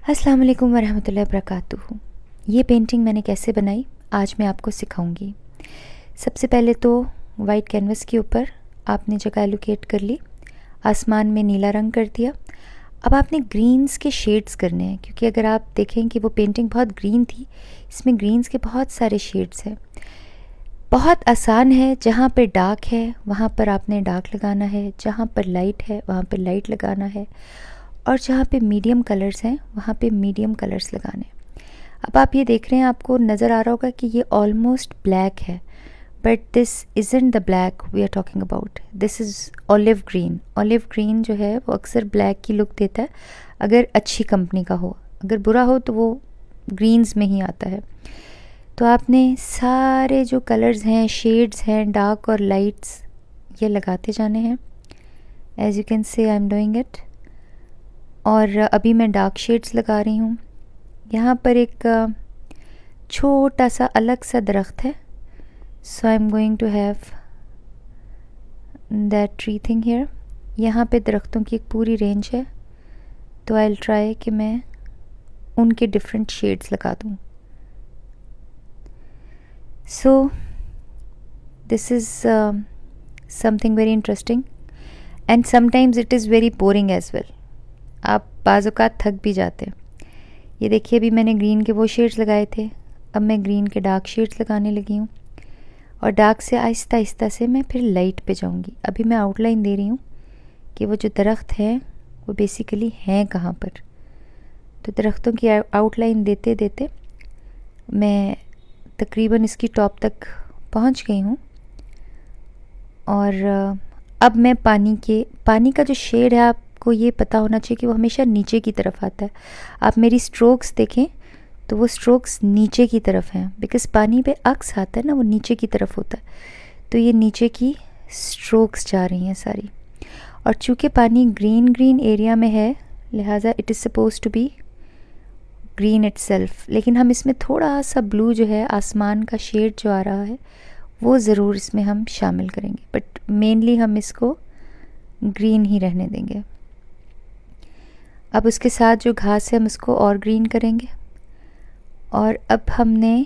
अस्सलाम वालेकुम वरहमतुल्लाहि वबरकातुहू। ये पेंटिंग मैंने कैसे बनाई आज मैं आपको सिखाऊंगी। सबसे पहले तो वाइट कैनवस के ऊपर आपने जगह एलोकेट कर ली, आसमान में नीला रंग कर दिया। अब आपने ग्रीन्स के शेड्स करने हैं, क्योंकि अगर आप देखें कि वो पेंटिंग बहुत ग्रीन थी, इसमें ग्रीन्स के बहुत सारे शेड्स हैं। बहुत आसान है, जहाँ पर डार्क है वहाँ पर आपने डार्क लगाना है, जहाँ पर लाइट है वहाँ पर लाइट लगाना है, और जहाँ पे मीडियम कलर्स हैं वहाँ पे मीडियम कलर्स लगाने। अब आप ये देख रहे हैं, आपको नज़र आ रहा होगा कि ये ऑलमोस्ट ब्लैक है, but this isn't the black we are talking about, this is olive green. Olive green जो है वो अक्सर ब्लैक की लुक देता है अगर अच्छी कंपनी का हो, अगर बुरा हो तो वो ग्रीन्स में ही आता है। तो आपने सारे जो कलर्स हैं, शेड्स हैं, डार्क और लाइट्स, ये लगाते जाने हैं। As you can say I am doing it. और अभी मैं डार्क शेड्स लगा रही हूँ। यहाँ पर एक छोटा सा अलग सा दरख्त है, so I am going to have that tree thing here. यहाँ पे दरख्तों की एक पूरी रेंज है, तो आई विल ट्राई कि मैं उनके डिफरेंट शेड्स लगा दूँ। So this is something very interesting and sometimes it is very boring as well. आप बाज़ औक़ात थक भी जाते हैं। ये देखिए, अभी मैंने ग्रीन के वो शेड्स लगाए थे, अब मैं ग्रीन के डार्क शेड्स लगाने लगी हूँ, और डार्क से आहिस्ता आहिस्ता से मैं फिर लाइट पे जाऊँगी। अभी मैं आउटलाइन दे रही हूँ कि वो जो दरख्त है वो बेसिकली हैं कहाँ पर। तो दरख्तों की आउटलाइन देते देते मैं तकरीबन इसकी टॉप तक पहुँच गई हूँ। और अब मैं पानी का जो शेड है, आपको ये पता होना चाहिए कि वो हमेशा नीचे की तरफ आता है। आप मेरी स्ट्रोक्स देखें तो वो स्ट्रोक्स नीचे की तरफ हैं, बिकॉज़ पानी पे अक्स आता है ना, वो नीचे की तरफ होता है। तो ये नीचे की स्ट्रोक्स जा रही हैं सारी। और चूँकि पानी ग्रीन ग्रीन एरिया में है, लिहाजा it is suppose to be green itself. लेकिन हम इसमें थोड़ा सा ब्लू जो है, आसमान का शेड जो आ रहा है, वो ज़रूर इसमें हम शामिल करेंगे, बट मेनली हम इसको ग्रीन ही रहने देंगे। अब उसके साथ जो घास है हम उसको और ग्रीन करेंगे। और अब हमने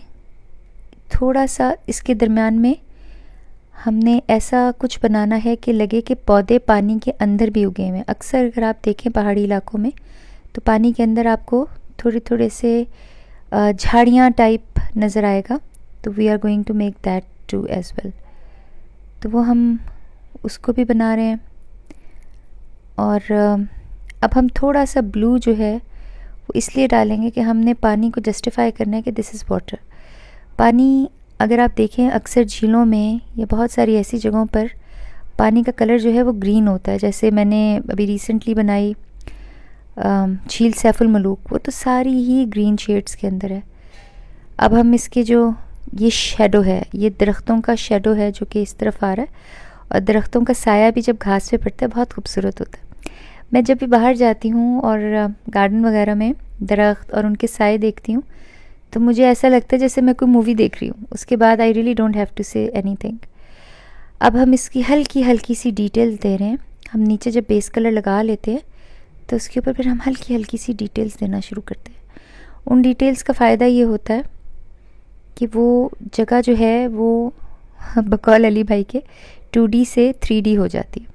थोड़ा सा इसके दरमियान में हमने ऐसा कुछ बनाना है कि लगे कि पौधे पानी के अंदर भी उगे हुए हैं। अक्सर अगर आप देखें पहाड़ी इलाकों में, तो पानी के अंदर आपको थोड़े थोड़े से झाड़ियाँ टाइप नज़र आएगा। तो we are going to make that too as well. तो वो हम उसको भी बना रहे हैं। और अब हम थोड़ा सा ब्लू जो है वो इसलिए डालेंगे कि हमने पानी को जस्टिफाई करना है कि दिस इज़ वाटर। पानी अगर आप देखें अक्सर झीलों में या बहुत सारी ऐसी जगहों पर पानी का कलर जो है वो ग्रीन होता है। जैसे मैंने अभी रिसेंटली बनाई झील सैफुल मलूक, वो तो सारी ही ग्रीन शेड्स के अंदर है। अब हम इसके जो ये शेडो है, ये दरख्तों का शेडो है जो कि इस तरफ आ रहा है, और दरख्तों का साया भी जब घास पे पड़ता है बहुत खूबसूरत होता है। मैं जब भी बाहर जाती हूँ और गार्डन वगैरह में दरख्त और उनके साए देखती हूँ, तो मुझे ऐसा लगता है जैसे मैं कोई मूवी देख रही हूँ। उसके बाद I really don't have to say anything. अब हम इसकी हल्की हल्की सी डिटेल्स दे रहे हैं। हम नीचे जब बेस कलर लगा लेते हैं तो उसके ऊपर फिर हम हल्की हल्की सी डिटेल्स देना शुरू करते हैं। उन डिटेल्स का फ़ायदा ये होता है कि वो जगह जो है वो बकौल अली भाई के 2D से 3D हो जाती है।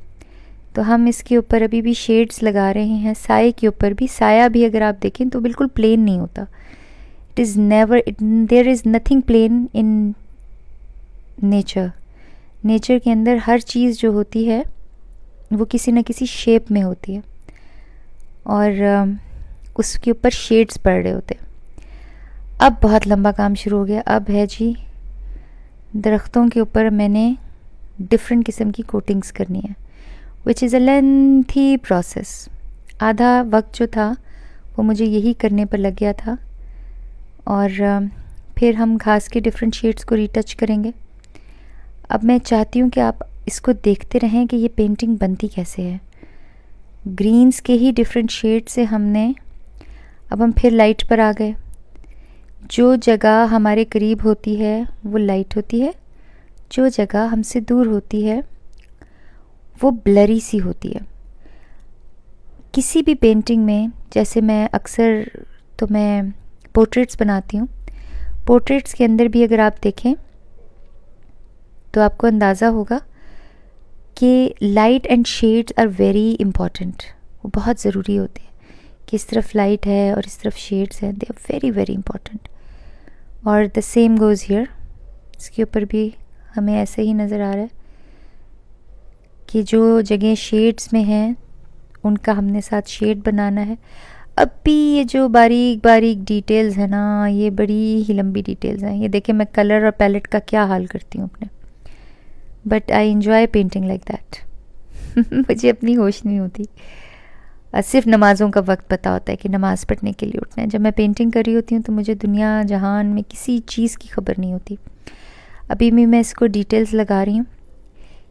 तो हम इसके ऊपर अभी भी शेड्स लगा रहे हैं। साए के ऊपर भी, साया भी अगर आप देखें तो बिल्कुल प्लेन नहीं होता। It is never, there is nothing plain in nature. Nature के अंदर हर चीज़ जो होती है वो किसी न किसी शेप में होती है, और उसके ऊपर शेड्स पड़ रहे होते हैं। अब बहुत लंबा काम शुरू हो गया। अब है जी, दरख्तों के ऊपर मैंने डिफरेंट किस्म की कोटिंग्स करनी है, which is a lengthy process. आधा वक्त जो था वो मुझे यही करने पर लग गया था। और फिर हम घास के डिफरेंट शेड्स को रीटच करेंगे। अब मैं चाहती हूँ कि आप इसको देखते रहें कि ये पेंटिंग बनती कैसे है। ग्रीन्स के ही डिफरेंट शेड से हमने, अब हम फिर लाइट पर आ गए। जो जगह हमारे करीब होती है वो लाइट होती है, जो जगह हमसे दूर होती है वो ब्लरी सी होती है। किसी भी पेंटिंग में, जैसे मैं अक्सर तो मैं पोर्ट्रेट्स बनाती हूँ। पोर्ट्रेट्स के अंदर भी अगर आप देखें तो आपको अंदाज़ा होगा कि light and shades are very important, वो बहुत ज़रूरी होते हैं कि इस तरफ लाइट है और इस तरफ शेड्स हैं, they are very very important. और द सेम गोज़ हियर, इसके ऊपर भी हमें ऐसे ही नज़र आ रहा है कि जो जगह शेड्स में हैं उनका हमने साथ शेड बनाना है। अब भी ये जो बारीक बारीक डिटेल्स है ना, ये बड़ी ही लंबी डिटेल्स हैं। ये देखें मैं कलर और पैलेट का क्या हाल करती हूँ अपने, but I enjoy painting like that. मुझे अपनी होश नहीं होती, सिर्फ नमाज़ों का वक्त पता होता है कि नमाज़ पढ़ने के लिए उठना है। जब मैं पेंटिंग कर रही होती हूँ तो मुझे दुनिया जहान में किसी चीज़ की खबर नहीं होती। अभी भी मैं इसको डिटेल्स लगा रही हूँ।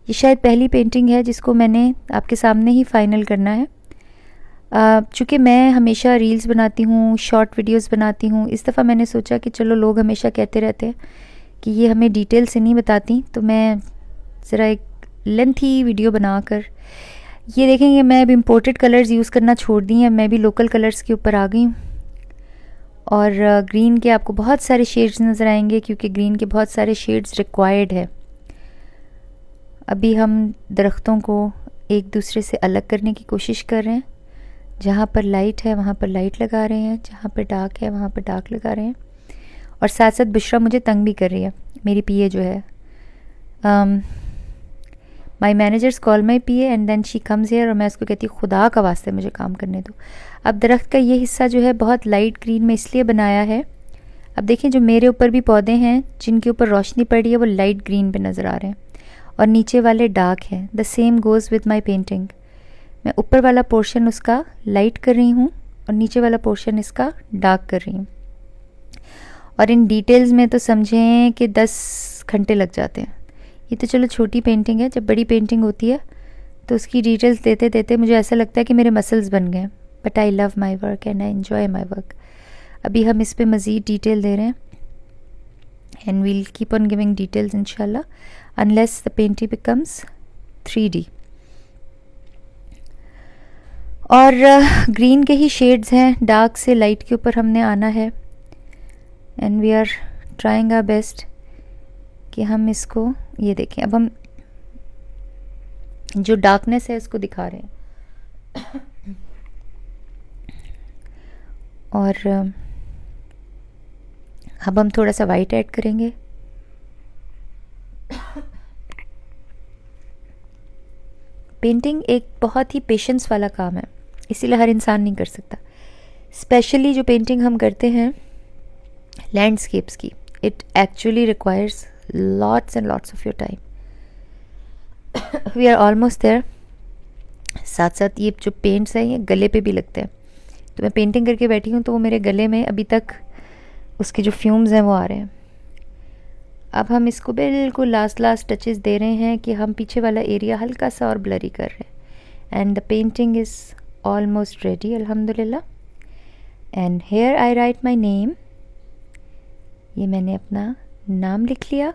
ये शायद पहली पेंटिंग है जिसको मैंने आपके सामने ही फ़ाइनल करना है। चूँकि मैं हमेशा रील्स बनाती हूँ, शॉर्ट वीडियोस बनाती हूँ, इस दफ़ा मैंने सोचा कि चलो लोग हमेशा कहते रहते हैं कि ये हमें डिटेल से नहीं बताती, तो मैं ज़रा एक लेंथी वीडियो बनाकर, ये देखेंगे मैं अब इम्पोर्टेड कलर्स यूज़ करना छोड़ दी हैं, मैं भी लोकल कलर्स के ऊपर आ गई हूँ। और ग्रीन के आपको बहुत सारे शेड्स नज़र आएंगे क्योंकि ग्रीन के बहुत सारे शेड्स रिक्वायर्ड है। अभी हम दरख्तों को एक दूसरे से अलग करने की कोशिश कर रहे हैं। जहाँ पर लाइट है वहाँ पर लाइट लगा रहे हैं, जहाँ पर डार्क है वहाँ पर डार्क लगा रहे हैं। और साथ साथ बुशरा मुझे तंग भी कर रही है, मेरी पीए जो है। My managers call my PA and then she comes here, और मैं उसको कहती हूँ खुदा का वास्ते मुझे काम करने दो। अब दरख्त का ये हिस्सा जो है बहुत लाइट ग्रीन में इसलिए बनाया है। अब देखें जो मेरे ऊपर भी पौधे हैं जिनके ऊपर रोशनी पड़ी है वो लाइट ग्रीन पे नज़र आ रहे हैं और नीचे वाले डार्क हैं। The same goes with my painting. मैं ऊपर वाला पोर्शन उसका लाइट कर रही हूँ और नीचे वाला पोर्शन इसका डार्क कर रही हूँ। और इन डिटेल्स में तो समझें कि 10 घंटे लग जाते हैं। ये तो चलो छोटी पेंटिंग है, जब बड़ी पेंटिंग होती है तो उसकी डिटेल्स देते देते मुझे ऐसा लगता है कि मेरे मसल्स बन गए। But I love my work and I enjoy my work. अभी हम इस पर मज़ीद डिटेल दे रहे हैं and we'll keep on giving details इंशाल्लाह unless the painting becomes 3D। और ग्रीन के ही शेड्स हैं, डार्क से लाइट के ऊपर हमने आना है and we are trying our best कि हम इसको, ये देखें अब हम जो डार्कनेस है इसको दिखा रहे हैं। और अब हम थोड़ा सा वाइट ऐड करेंगे। पेंटिंग एक बहुत ही पेशेंस वाला काम है, इसीलिए हर इंसान नहीं कर सकता। स्पेशली जो पेंटिंग हम करते हैं लैंडस्केप्स की, it actually requires lots and lots of your time. We are almost there. साथ साथ ये जो पेंट्स हैं ये गले पे भी लगते हैं, तो मैं पेंटिंग करके बैठी हूँ तो वो मेरे गले में अभी तक उसके जो फ्यूम्स हैं वो आ रहे हैं। अब हम इसको बिल्कुल लास्ट टचेस दे रहे हैं कि हम पीछे वाला एरिया हल्का सा और ब्लरी कर रहे हैं। And the painting is almost ready अल्हम्दुलिल्लाह। And here I write my name, ये मैंने अपना नाम लिख लिया।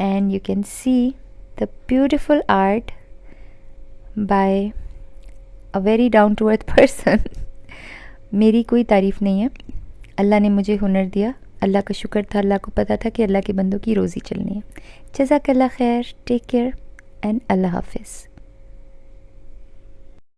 And you can see the beautiful art by a very down to earth person. मेरी कोई तारीफ़ नहीं है, अल्लाह ने मुझे हुनर दिया, अल्लाह का शुक्र था, अल्लाह को पता था कि अल्लाह के बंदों की रोज़ी चलनी है। जज़ाकल्लाह खैर, टेक केयर एंड अल्लाह हाफिज़।